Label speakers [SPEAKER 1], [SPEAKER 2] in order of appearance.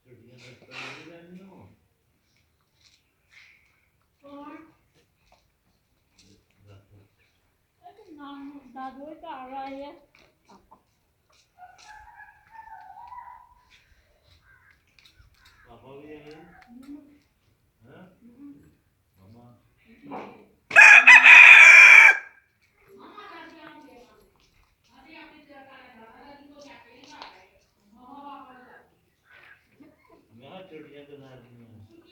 [SPEAKER 1] छुट्टियां तक तो नहीं रहनी हो
[SPEAKER 2] नाम दादू का आ रहा है
[SPEAKER 1] पापा भी है हैं मम्मा मैं छुट्टियां तो ना दी